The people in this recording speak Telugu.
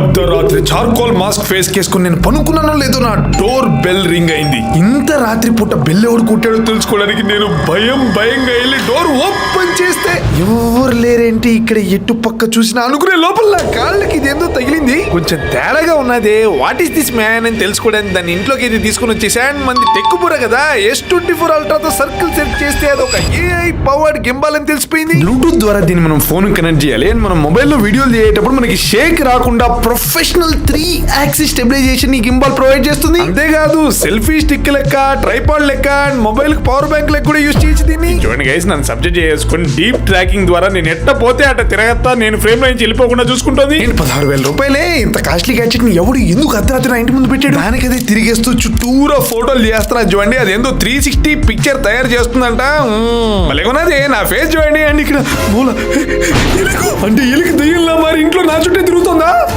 అర్ధరాత్రి చార్కోల్ మాస్క్ ఫేస్ కేసుకుని నేను పనుకున్నానో లేదో నా డోర్ బెల్ రింగ్ అయింది. ఇంత రాత్రి పూట బెల్ ఎవడు కొట్టాడో తెలుసుకోవడానికి నేను భయంగా వెళ్ళి డోర్ ఓపెన్ చేస్తే ఎవరు లేరేంటి. ఇక్కడ ఎటు పక్క చూసినా అనుకునే లోపల నా కాళ్ళకి ఇదేందో తగిలింది. కొంచెం తేడాగా ఉన్నదే. వాట్ ఈస్ దిస్ మ్యాన్ అని తెలుసుకోవడానికి దాన్ని ఇంట్లోకి అయితే తీసుకుని వచ్చేసాను. మంది టెక్కుబుర కదా, S24 అల్ట్రాతో సర్కిల్ సెట్ చేస్తే అది ఒక AI పవర్డ్ గింబాల్ అని తెలిసిపోయింది. బ్లూటూత్ ద్వారా దీన్ని మనం ఫోన్ కనెక్ట్ చేయాలి. మనం మొబైల్లో వీడియోలు చేసేటప్పుడు మనకి షేక్ రాకుండా ప్రొఫెషనల్ 3 యాక్సిస్ స్టెబిలైజేషన్ ఈ గింబాల్ ప్రొవైడ్ చేస్తుంది. అంతేకాదు సెల్ఫీ స్టిక్ లెక్క, ట్రైపాడ్ లెక్క, మొబైల్ పవర్ బ్యాంక్ లెక్క కూడా యూజ్ చేయొచ్చు దీన్ని. చూడండి గైస్, నన్ను సబ్జెక్ట్ చేసుకుని డీప్ ట్రాకింగ్ ద్వారా నేను ఎట్ట పోతే అట్ట తిరగత్తా నేను ఫ్రేమ్ లో నుంచి వెళ్ళిపోకుండా చూసుకుంటుంది. 16,000 రూపాయలే. ఇంత కాస్ట్లీ గ్యాడ్జెట్ ని ఎవడు ఎందుకు అర్ధరాత్రి నా ఇంటి ముందు పెట్టాడు? దానికి అదే తిరిగేస్తూ చుట్టూరా ఫోటోలు చేస్తున్నా. చూడండి అదేందో 360 పిక్చర్ తయారు చేస్తుందంట. మళ్ళీ నా ఫేస్ చూడండి. అండ్ ఇక్కడ మూల అంటే ఎలుగు దెయ్యంలా మరి ఇంట్లో నా చుట్టే తిరుగుతుందా?